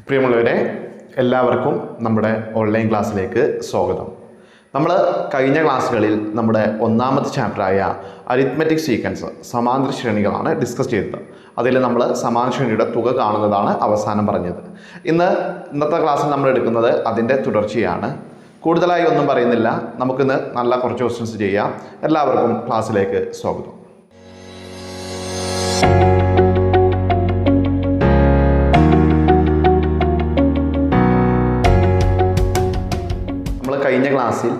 പ്രിയമുള്ളവരെ, എല്ലാവർക്കും നമ്മുടെ ഓൺലൈൻ ക്ലാസ്സിലേക്ക് സ്വാഗതം. നമ്മൾ കഴിഞ്ഞ ക്ലാസ്സുകളിൽ നമ്മുടെ ഒന്നാമത്തെ ചാപ്റ്ററായ അരിത്മെറ്റിക് സീക്വൻസ് സമാന്തര ശ്രേണികളാണ് ഡിസ്കസ് ചെയ്തത്. അതിൽ നമ്മൾ സമാന്തര ശ്രേണിയുടെ തുക കാണുന്നതാണ് അവസാനം പറഞ്ഞത്. ഇന്നത്തെ ക്ലാസ്സിൽ നമ്മൾ എടുക്കുന്നത് അതിൻ്റെ തുടർച്ചയാണ്. കൂടുതലായി ഒന്നും പറയുന്നില്ല, നമുക്കിന്ന് നല്ല കുറച്ച് ക്വസ്റ്റ്യൻസ് ചെയ്യാം. എല്ലാവർക്കും ക്ലാസ്സിലേക്ക് സ്വാഗതം. കഴിഞ്ഞ ക്ലാസ്സിൽ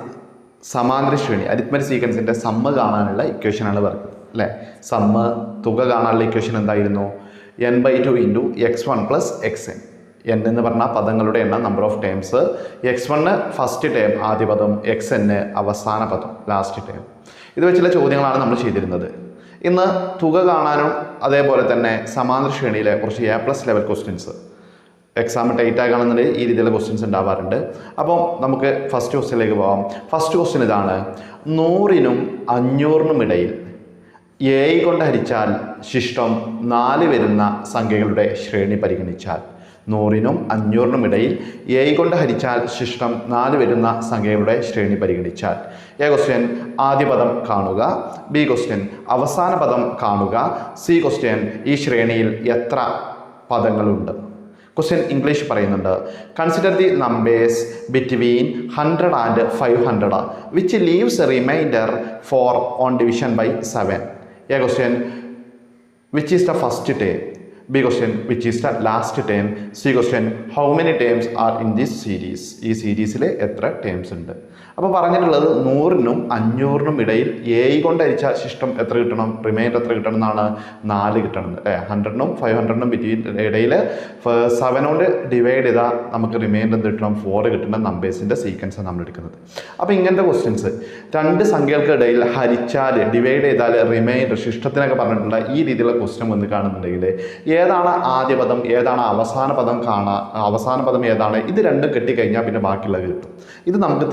സമാന്തര ശ്രേണി അരിത്മെറ്റിക് സീക്വൻസിൻ്റെ സമ്മ് കാണാനുള്ള ഇക്വേഷനാണ് പറഞ്ഞത് അല്ലേ. സമ്മ് തുക കാണാനുള്ള ഇക്വേഷൻ എന്തായിരുന്നു? n/2 into x1 plus xn. n എന്ന് പറഞ്ഞാൽ പദങ്ങളുടെ എണ്ണം, number of terms. x1 first term ആദ്യ പദം, xn അവസാന പദം ലാസ്റ്റ് ടേം. ഇത് വെച്ചുള്ള ചോദ്യങ്ങളാണ് നമ്മൾ ചെയ്തിരുന്നത്. ഇന്ന് തുക കാണാനും അതേപോലെ തന്നെ സമാന്തര ശ്രേണിയിലെ കുറച്ച് A+ level questions exam tight ആകണമെന്നുണ്ടെങ്കിൽ ഈ രീതിയിലുള്ള ക്വസ്റ്റ്യൻസ് ഉണ്ടാവാറുണ്ട്. അപ്പം നമുക്ക് ഫസ്റ്റ് ക്വസ്റ്റ്യനിലേക്ക് പോകാം. ഫസ്റ്റ് ക്വസ്റ്റ്യൻ ഇതാണ്: 100നും 500നും ഇടയിൽ a കൊണ്ട് ഹരിച്ചാൽ ശിഷ്ടം 4 വരുന്ന സംഖ്യകളുടെ ശ്രേണി പരിഗണിച്ചാൽ. 100നും 500നും ഇടയിൽ a കൊണ്ട് ഹരിച്ചാൽ ശിഷ്ടം 4 വരുന്ന സംഖ്യകളുടെ ശ്രേണി പരിഗണിച്ചാൽ. എ ക്വസ്റ്റ്യൻ ആദ്യ പദം കാണുക, ബി ക്വസ്റ്റ്യൻ അവസാന പദം കാണുക, സി ക്വസ്റ്റ്യൻ ഈ ശ്രേണിയിൽ എത്ര പദങ്ങളുണ്ട്. ക്വസ്റ്റ്യൻ ഇംഗ്ലീഷ് പറയുന്നുണ്ട്: consider the numbers between 100 and 500 which leaves a remainder 4 on division by 7. A question which is the first term, B question which is the last term, C question how many terms are in this series. ഈ സീരീസിൽ എത്ര terms ഉണ്ട്. അപ്പോൾ പറഞ്ഞിട്ടുള്ളത് 100നും 500നും ഇടയിൽ a കൊണ്ട് ഹരിച്ചാൽ ശിഷ്ടം എത്ര കിട്ടണം, റിമൈൻഡർ എത്ര കിട്ടണം എന്നാണ്? 4 കിട്ടണം അല്ലേ. 100നും 500നും ഇടയിൽ 7 കൊണ്ട് ഡിവൈഡ് ചെയ്താൽ നമുക്ക് റിമൈൻഡർ എന്ത് കിട്ടണം? 4 കിട്ടുന്ന നമ്പേഴ്സിൻ്റെ സീക്വൻസ് നമ്മൾ എടുക്കുന്നത്. അപ്പോൾ ഇങ്ങനത്തെ ക്വസ്റ്റ്യൻസ് രണ്ട് സംഖ്യകൾക്കിടയിൽ ഹരിച്ചാൽ ഡിവൈഡ് ചെയ്താൽ റിമൈൻഡർ ശിഷ്ടത്തിനൊക്കെ പറഞ്ഞിട്ടുള്ള ഈ രീതിയിലുള്ള ക്വസ്റ്റ്യൻ വന്ന് കാണുന്നുണ്ടെങ്കിൽ ഏതാണ് ആദ്യ പദം, ഏതാണ് അവസാന പദം അവസാന പദം ഏതാണ്, ഇത് രണ്ടും കെട്ടിക്കഴിഞ്ഞാൽ പിന്നെ ബാക്കിയുള്ളത് കിട്ടും. ഇത് നമുക്ക്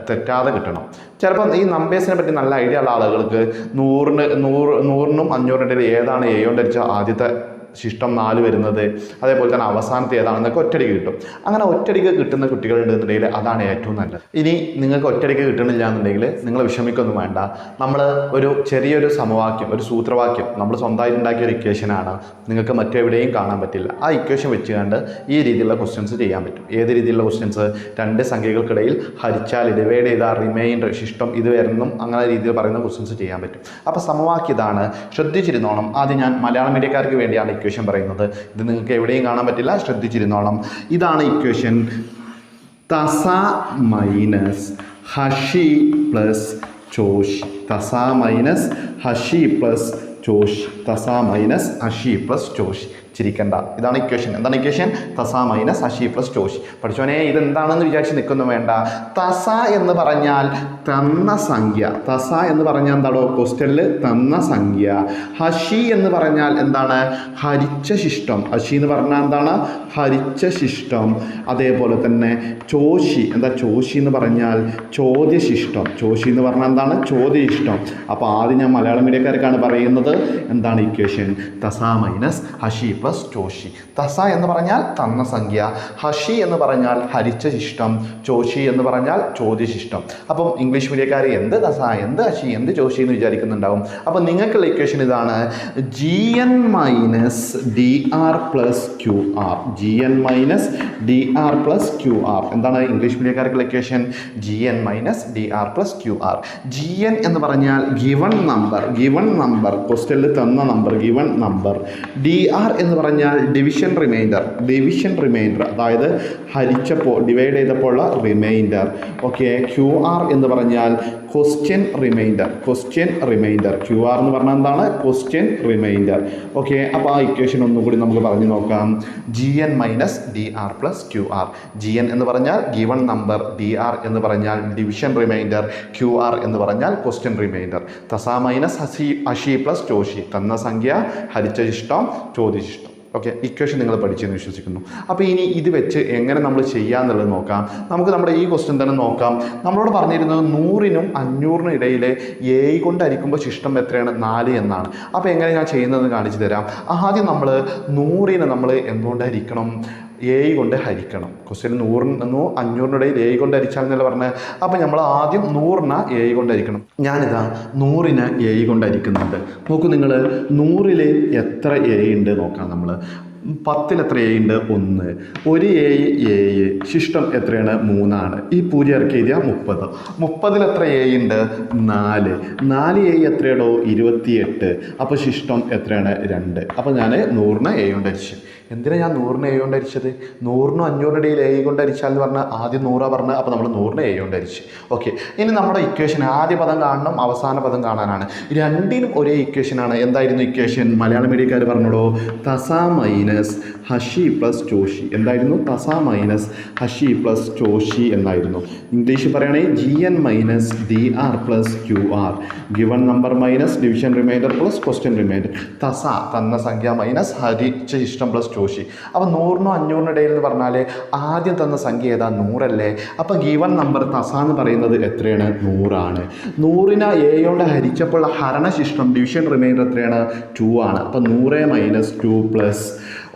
തെറ്റാതെ കിട്ടണം. ചിലപ്പോൾ ഈ നമ്പേഴ്സിനെ പറ്റി നല്ല ഐഡിയ ഉള്ള ആളുകൾക്ക് 100നും 500നും ഇടയിൽ ഏതാണ് a കൊണ്ട് ഹരിച്ച ആദ്യത്തെ ശിഷ്ടം 4 വരുന്നത്, അതേപോലെ തന്നെ അവസാനത്തെ ഏതാണെന്നൊക്കെ ഒറ്റയടിക്ക് കിട്ടും. അങ്ങനെ ഒറ്റയടിക്ക് കിട്ടുന്ന കുട്ടികളുണ്ടെന്നുണ്ടെങ്കിൽ അതാണ് ഏറ്റവും നല്ലത്. ഇനി നിങ്ങൾക്ക് ഒറ്റയടിക്ക് കിട്ടണില്ല എന്നുണ്ടെങ്കിൽ നിങ്ങൾ വിഷമിക്കൊന്നും വേണ്ട. നമ്മൾ ഒരു ചെറിയൊരു സമവാക്യം, ഒരു സൂത്രവാക്യം നമ്മൾ സ്വന്തമായിട്ട് ഉണ്ടാക്കിയ ഒരു ഇക്വേഷനാണ്, നിങ്ങൾക്ക് മറ്റെവിടെയും കാണാൻ പറ്റില്ല. ആ ഇക്വേഷൻ വെച്ചുകൊണ്ട് ഈ രീതിയിലുള്ള ക്വസ്റ്റ്യൻസ് ചെയ്യാൻ പറ്റും. ഏത് രീതിയിലുള്ള ക്വസ്റ്റ്യൻസ്? രണ്ട് സംഖ്യകൾക്കിടയിൽ ഹരിച്ചാൽ ഡിവൈഡ് ചെയ്താൽ റിമൈൻഡർ ശിഷ്ടം ഇത് വരുന്നും അങ്ങനെ രീതിയിൽ പറയുന്ന ക്വസ്റ്റ്യൻസ് ചെയ്യാൻ പറ്റും. അപ്പോൾ സമവാക്യം ഇതാണ്, ശ്രദ്ധിച്ചിരുന്നോണം. ആദ്യം ഞാൻ മലയാളം മീഡിയക്കാർക്ക് വേണ്ടിയാണ് ഇക്വേഷൻ പറയുന്നത്. ഇത് നിങ്ങൾക്ക് എവിടെയും കാണാൻ പറ്റില്ല, ശ്രദ്ധിച്ചിരുന്നോളം. ഇതാണ് ഇക്വേഷൻ. തസ മൈനസ് ഹഷി പ്ലസ് ചോഷി. തസ മൈനസ് ഹഷി പ്ലസ് ചോഷി. തസ മൈനസ് ഹഷി പ്ലസ് ചോഷി. ചിരിക്കണ്ട, ഇതാണ് ഇക്വേഷൻ. എന്താണ് ഇക്വേഷൻ? തസ മൈനസ് ഹഷി പ്ലസ് ചോഷി. പഠിച്ചോനെ ഇതെന്താണെന്ന് വിചാരിച്ച് നിൽക്കൊന്നും വേണ്ട. തസ എന്ന് പറഞ്ഞാൽ തന്ന സംഖ്യ. തസ എന്ന് പറഞ്ഞാൽ എന്താണോ ക്വസ്റ്റ്യനിൽ തന്ന സംഖ്യ. ഹഷി എന്ന് പറഞ്ഞാൽ എന്താണ്? ഹരിച്ച ശിഷ്ടം. ഹഷി എന്ന് പറഞ്ഞാൽ എന്താണ്? ഹരിച്ച ശിഷ്ടം. അതേപോലെ തന്നെ ചോഷി. എന്താ ചോഷി എന്ന് പറഞ്ഞാൽ ചോദ്യശിഷ്ടം. ചോഷി എന്ന് പറഞ്ഞാൽ എന്താണ്? ചോദ്യശിഷ്ടം. അപ്പോൾ ആദ്യം ഞാൻ മലയാളം മീഡിയക്കാർക്കാണ് പറയുന്നത്. എന്താണ് ഇക്വേഷൻ? തസ മൈനസ് ഹഷി പ്ലസ് ചോഷി. തസ എന്ന് പറഞ്ഞാൽ തന്ന സംഖ്യ, ഹഷി എന്ന് പറഞ്ഞാൽ ഹരിച്ച ശിഷ്ടം, ചോഷി എന്ന് പറഞ്ഞാൽ ചോദ്യശിഷ്ടം. അപ്പം ഇംഗ്ലീഷ് മീഡിയക്കാർ എന്ത് തസ, എന്ത് ഹഷി, എന്ത് ചോഷി എന്ന് വിചാരിക്കുന്നുണ്ടാവും. അപ്പം നിങ്ങൾക്കുള്ള ഇക്വേഷൻ ഇതാണ്: gn minus dr plus QR. gn minus dr plus QR. എന്താണ് ഇംഗ്ലീഷ് മീഡിയക്കാർക്കുള്ള equation? gn minus dr plus QR. gn എന്ന് പറഞ്ഞാൽ ഗിവൺ നമ്പർ. ഗിവൺ നമ്പർ ക്വസ്റ്റ്യനിൽ തന്ന നമ്പർ, ഗിവൺ നമ്പർ. dr എന്ന് പറഞ്ഞാൽ ഡിവിഷൻ റിമൈൻഡർ. ഡിവിഷൻ റിമൈൻഡർ അതായത് ഹരിച്ചപ്പോൾ ഡിവൈഡ് ചെയ്തപ്പോൾ റിമൈൻഡർ. ഓക്കെ. QR എന്ന് പറഞ്ഞാൽ question remainder. Question remainder. QR എന്ന് പറഞ്ഞാൽ എന്താണ്? Question remainder. ഓക്കെ. അപ്പോൾ ആ ഇക്വേഷൻ ഒന്നും കൂടി നമുക്ക് പറഞ്ഞു നോക്കാം. gn minus dr plus QR. gn എന്ന് പറഞ്ഞാൽ ഗിവൺ നമ്പർ, dr എന്ന് പറഞ്ഞാൽ ഡിവിഷൻ റിമൈൻഡർ, QR എന്ന് പറഞ്ഞാൽ ക്വസ്റ്റ്യൻ റിമൈൻഡർ. തസ മൈനസ് ഹഷി പ്ലസ് ചോഷി. തന്ന സംഖ്യ, ഹരിച്ച ശിഷ്ടം, ചോദ്യശിഷ്ടം. ഓക്കെ, ഇക്വേഷൻ നിങ്ങൾ പഠിച്ചെന്ന് വിശ്വസിക്കുന്നു. അപ്പോൾ ഇനി ഇത് വെച്ച് എങ്ങനെ നമ്മൾ ചെയ്യാന്നുള്ളത് നോക്കാം. നമുക്ക് നമ്മുടെ ഈ ക്വസ്റ്റ്യൻ തന്നെ നോക്കാം. നമ്മളോട് പറഞ്ഞിരുന്നത് 100നും 500നും ഇടയിലെ a കൊണ്ട് ഹരിക്കുമ്പോൾ ശിഷ്ടം എത്രയാണ്? 4 എന്നാണ്. അപ്പോൾ എങ്ങനെ ഞാൻ ചെയ്യുന്നതെന്ന് കാണിച്ചു തരാം. ആദ്യം നമ്മൾ 100നെ നമ്മൾ എന്തുകൊണ്ട് ഹരിക്കണം? എ കൊണ്ട് ഹരിക്കണം. ക്വസ്റ്റ്യൻ 100 500 എ കൊണ്ട് ഹരിച്ചാണെന്നല്ല പറഞ്ഞത്. അപ്പോൾ നമ്മൾ ആദ്യം 100നെ എ കൊണ്ട് ഹരിക്കണം. ഞാനിതാ 100നെ എ കൊണ്ട് ഹരിക്കുന്നുണ്ട്. നോക്കൂ നിങ്ങൾ, 100ൽ എത്ര എ ഉണ്ട് നോക്കാം. നമ്മൾ 10ൽ എത്ര എ ഉണ്ട്? 1. ഒരു എ ശിഷ്ടം എത്രയാണ്? 3 ആണ്. ഈ 0 ഇറക്കി എഴുതിയാൽ 30. 30ൽ എത്ര എ ഉണ്ട്? 4. 4 എ എത്രയാണോ? 28. അപ്പോൾ ശിഷ്ടം എത്രയാണ്? 2. അപ്പോൾ ഞാൻ 100നെ എ കൊണ്ട് ഹരിച്ചു. എന്തിനാണ് ഞാൻ 100നെ എ കൊണ്ട് ഹരിച്ചത്? 100നും 500 എ കൊണ്ട് ഹരിച്ചാൽ എന്ന് പറഞ്ഞാൽ ആദ്യം 100 പറഞ്ഞത്. അപ്പോൾ നമ്മൾ 100നെ എ കൊണ്ട് ഹരിച്ചു. ഓക്കെ, ഇനി നമ്മുടെ ഇക്വേഷൻ ആദ്യ പദം കാണണം, അവസാന പദം കാണാനാണ്. രണ്ടിനും ഒരേ ഇക്വേഷനാണ്. എന്തായിരുന്നു ഇക്വേഷൻ? മലയാളം മീഡിയക്കാർ പറഞ്ഞോളൂ. തസ മൈനസ് ഹഷി പ്ലസ് ചോഷി. എന്തായിരുന്നു? തസ മൈനസ് ഹഷി പ്ലസ് ചോഷി എന്നായിരുന്നു. ഇംഗ്ലീഷിൽ പറയുകയാണെങ്കിൽ GN minus DR plus QR. Given number minus division remainder plus question remainder. തസ തന്ന സംഖ്യ മൈനസ് ഹരിച്ച ഇഷ്ടം പ്ലസ് ചോഷി. അപ്പോൾ 100നും 500നും ഇടയിൽ എന്ന് പറഞ്ഞാൽ ആദ്യം തന്ന സംഖ്യ ഏതാ? 100 അല്ലേ? അപ്പോൾ ഗിവൺ നമ്പർ തസ എന്ന് പറയുന്നത് എത്രയാണ്? 100 ആണ്. 100നെ എ കൊണ്ട് ഹരിച്ചപ്പോൾ ഹരണശിഷ്ടം ഡിവിഷൻ റിമൈൻഡർ എത്രയാണ്? 2 ആണ്. അപ്പോൾ 100 മൈനസ് 2 പ്ലസ്.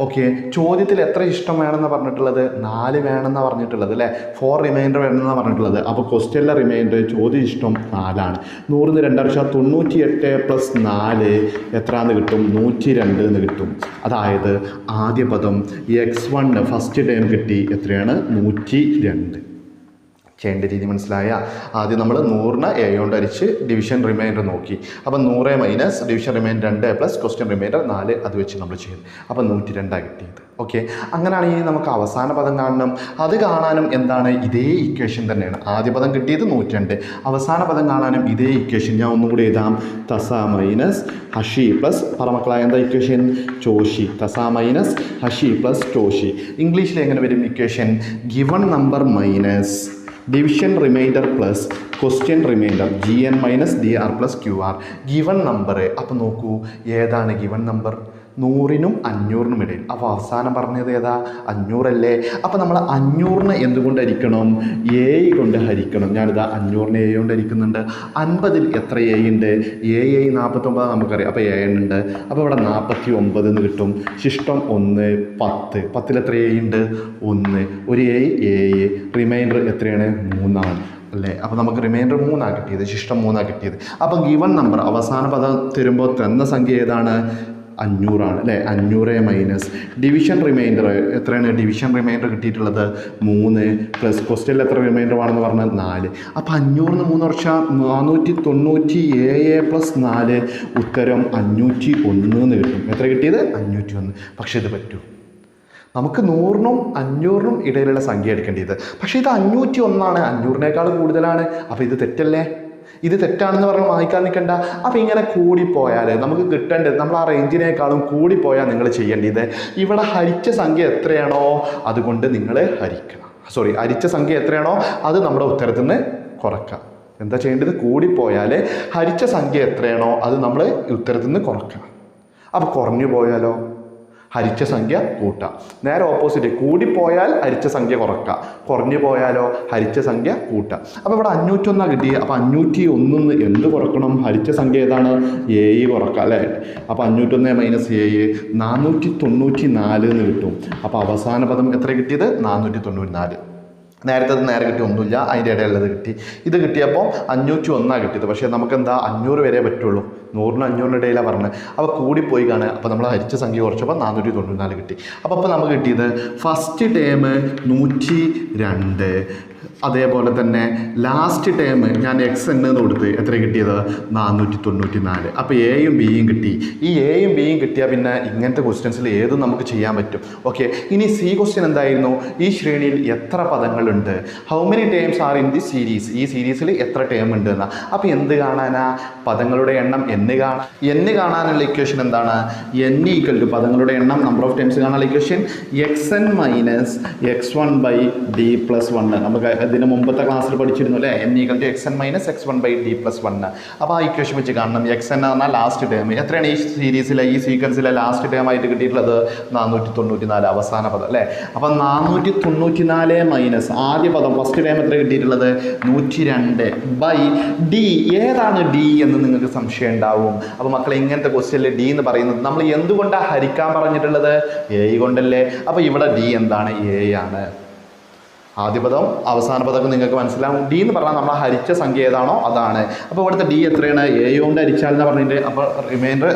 ഓക്കെ, ചോദ്യത്തിൽ എത്ര ഇഷ്ടം വേണമെന്ന് പറഞ്ഞിട്ടുള്ളത്? 4 വേണമെന്നാണ് പറഞ്ഞിട്ടുള്ളത് അല്ലേ? 4 റിമൈൻഡർ വേണമെന്നാണ് പറഞ്ഞിട്ടുള്ളത്. അപ്പോൾ ക്വസ്റ്റ്യനിലെ റിമൈൻഡർ ചോദ്യ ഇഷ്ടം 4 ആണ്. 100ന് 2 അടിച്ചാൽ 98 പ്ലസ് 4 എത്രയാണെന്ന് കിട്ടും? 102 എന്ന് കിട്ടും. അതായത് ആദ്യ പദം x1 ഫസ്റ്റ് ടൈം കിട്ടി. എത്രയാണ്? 102. ചെയ്യേണ്ട രീതി മനസ്സിലായ? ആദ്യം നമ്മൾ 100നെ എ കൊണ്ട് ഹരിച്ച് ഡിവിഷൻ റിമൈൻഡർ നോക്കി. അപ്പം 100 minus division remainder 2 plus question remainder 4 അത് വെച്ച് നമ്മൾ ചെയ്തു. അപ്പം 102 കിട്ടിയത്. ഓക്കെ, അങ്ങനെയാണെങ്കിൽ നമുക്ക് അവസാന പദം കാണണം. അത് കാണാനും എന്താണ്? ഇതേ ഇക്വേഷൻ തന്നെയാണ്. ആദ്യ പദം കിട്ടിയത് 102, അവസാന പദം കാണാനും ഇതേ ഇക്വേഷൻ. ഞാൻ ഒന്നും കൂടി എഴുതാം. തസ മൈനസ് ഹഷി പ്ലസ് പറമക്കളായ എന്താ ഇക്വേഷൻ? ചോഷി. തസ മൈനസ് ഹഷി പ്ലസ് ചോഷി. ഇംഗ്ലീഷിൽ എങ്ങനെ വരും equation? Given number minus division remainder plus question remainder GN minus DR plus QR. Given number. അപ്പോൾ നോക്കൂ, ഏതാണ് ഗിവൺ നമ്പർ? 100നും 500നും ഇടയിൽ. അപ്പോൾ അവസാനം പറഞ്ഞത് ഏതാ? 500 അല്ലേ? അപ്പോൾ നമ്മൾ 500നെ എന്തുകൊണ്ട് ഹരിക്കണം? എ കൊണ്ട് ഹരിക്കണം. ഞാനിതാ 500നെ എ കൊണ്ട് ഹരിക്കുന്നുണ്ട്. 50ൽ എത്ര എ ഉണ്ട്? 49 നമുക്കറിയാം. അപ്പോൾ 7 ഉണ്ട്. അപ്പോൾ ഇവിടെ 49 എന്ന് കിട്ടും. ശിഷ്ടം 1. 10. 10ൽ എത്ര എ ഉണ്ട്? 1. ഒരു എ റിമൈൻഡർ എത്രയാണ്? 3 ആണ് അല്ലേ? അപ്പോൾ നമുക്ക് റിമൈൻഡർ 3 കിട്ടിയത്. ശിഷ്ടം 3 കിട്ടിയത്. അപ്പോൾ ഗിവൺ നമ്പർ അവസാന പദം തരുമ്പോൾ തന്ന സംഖ്യ ഏതാണ്? 500 ആണ് അല്ലേ? 500 മൈനസ് ഡിവിഷൻ റിമൈൻഡർ എത്രയാണ്? ഡിവിഷൻ റിമൈൻഡർ കിട്ടിയിട്ടുള്ളത് 3 പ്ലസ് ക്വസ്റ്റ്യനിൽ എത്ര റിമൈൻഡർ ആണെന്ന് പറഞ്ഞാൽ 4. അപ്പോൾ 500ന് 3 വർഷം 497 പ്ലസ് 4 ഉത്തരം 501 എന്ന് കിട്ടും. എത്ര കിട്ടിയത്? 501. പക്ഷേ ഇത് പറ്റൂ. നമുക്ക് 100നും 500നും ഇടയിലുള്ള സംഖ്യ എടുക്കേണ്ടത്. പക്ഷേ ഇത് 501 500നേക്കാൾ കൂടുതലാണ്. അപ്പോൾ ഇത് തെറ്റല്ലേ? ഇത് തെറ്റാണെന്ന് പറഞ്ഞാൽ വായിക്കാൻ നിൽക്കണ്ട. അപ്പോൾ ഇങ്ങനെ കൂടിപ്പോയാൽ നമുക്ക് കിട്ടേണ്ടത്, നമ്മൾ ആ റേഞ്ചിനേക്കാളും കൂടിപ്പോയാൽ നിങ്ങൾ ചെയ്യേണ്ടത് ഇവിടെ ഹരിച്ച സംഖ്യ എത്രയാണോ അതുകൊണ്ട് നിങ്ങൾ ഹരിക്കണം. ഹരിച്ച സംഖ്യ എത്രയാണോ അത് നമ്മുടെ ഉത്തരത്തിൽ നിന്ന് കുറക്കാം. എന്താ ചെയ്യേണ്ടത്? കൂടിപ്പോയാൽ ഹരിച്ച സംഖ്യ എത്രയാണോ അത് നമ്മൾ ഉത്തരത്തിൽ നിന്ന് കുറക്കണം. അപ്പോൾ കുറഞ്ഞു പോയാലോ? ഹരിച്ച സംഖ്യ കൂട്ടാം. നേരെ ഓപ്പോസിറ്റ്, കൂടിപ്പോയാൽ ഹരിച്ച സംഖ്യ കുറക്കാം, കുറഞ്ഞു പോയാലോ ഹരിച്ച സംഖ്യ കൂട്ടാം. അപ്പോൾ ഇവിടെ 501 കിട്ടിയത്. അപ്പോൾ 501 എന്ത് കുറക്കണം? ഹരിച്ച സംഖ്യ ഏതാണ്? 7 കുറക്കാം അല്ലേ? അപ്പോൾ 501 മൈനസ് 7 494 എന്ന് കിട്ടും. അപ്പോൾ അവസാന പദം എത്ര കിട്ടിയത്? 494. നേരത്തെ നേരെ കിട്ടി ഒന്നുമില്ല, അതിൻ്റെ ഇടയിലുള്ളത് കിട്ടി. ഇത് കിട്ടിയപ്പോൾ 501 കിട്ടിയത്. പക്ഷേ നമുക്ക് എന്താ 500 വരെ പറ്റുള്ളൂ. 100നും 500നും ഇടയിലാണ് പറഞ്ഞത്. അപ്പോൾ കൂടിപ്പോയി കാണുക. അപ്പോൾ നമ്മൾ ഹരിച്ച സംഖ്യ കുറച്ചപ്പോൾ 494 കിട്ടി. അപ്പോൾ നമുക്ക് കിട്ടിയത് ഫസ്റ്റ് ടേം 102, അതേപോലെ തന്നെ ലാസ്റ്റ് ടേം ഞാൻ XN എന്ന് കൊടുത്ത് എത്ര കിട്ടിയത്? 494. അപ്പോൾ എയും ബിയും കിട്ടി. ഈ എയും ബിയും കിട്ടിയാൽ പിന്നെ ഇങ്ങനത്തെ ക്വസ്റ്റ്യൻസിൽ ഏതും നമുക്ക് ചെയ്യാൻ പറ്റും. ഓക്കെ, ഇനി സി ക്വസ്റ്റ്യൻ എന്തായിരുന്നു? ഈ ശ്രേണിയിൽ എത്ര പദങ്ങളുണ്ട്? How many terms are in the series? ഈ സീരീസിൽ എത്ര ടേം ഉണ്ട് എന്നാ. അപ്പോൾ എന്ത് കാണാനാ? പദങ്ങളുടെ എണ്ണം n കാണാനുള്ള ഇക്വേഷൻ എന്താണ്? n ഈക്വൽ ടു പദങ്ങളുടെ എണ്ണം നമ്പർ ഓഫ് ടൈംസ് കാണാനുള്ള equation XN minus X1 by D plus 1. നമുക്ക് ഇതിന് മുമ്പത്തെ ക്ലാസ്സിൽ പഠിച്ചിരുന്നു അല്ലേ, n = xn - x1/d+1. അപ്പോൾ ആ ഇക്വേഷൻ വെച്ച് കാണണം. xn എന്ന് പറഞ്ഞാൽ ലാസ്റ്റ് ടേം. എത്രയാണ് ഈ സീരീസിലെ ഈ സീക്വൻസിലെ ലാസ്റ്റ് ടേം ആയിട്ട് കിട്ടിയിട്ടുള്ളത്? 494 അവസാന പദം അല്ലേ. അപ്പം 494 മൈനസ് ആദ്യ പദം ഫസ്റ്റ് ടൈം എത്ര കിട്ടിയിട്ടുള്ളത്? 102/d. ഏതാണ് d എന്ന് നിങ്ങൾക്ക് സംശയം ഉണ്ടാവും. അപ്പോൾ മക്കളെ ഇങ്ങനത്തെ ക്വസ്റ്റ്യനിൽ d എന്ന് പറയുന്നത് നമ്മൾ എന്തുകൊണ്ടാണ് ഹരിക്കാൻ പറഞ്ഞിട്ടുള്ളത്? a കൊണ്ടല്ലേ. അപ്പോൾ ഇവിടെ d എന്താണ്? a ആണ്. ആദ്യ പദം അവസാന പദമൊക്കെ നിങ്ങൾക്ക് മനസ്സിലാവും. d എന്ന് പറഞ്ഞാൽ നമ്മൾ ഹരിച്ച സംഖ്യ ഏതാണോ അതാണ്. അപ്പോൾ ഇവിടുത്തെ d എത്രയാണ്? a കൊണ്ട് ഹരിച്ചാൽ എന്ന് പറഞ്ഞിട്ട് അപ്പോൾ റിമൈൻഡർ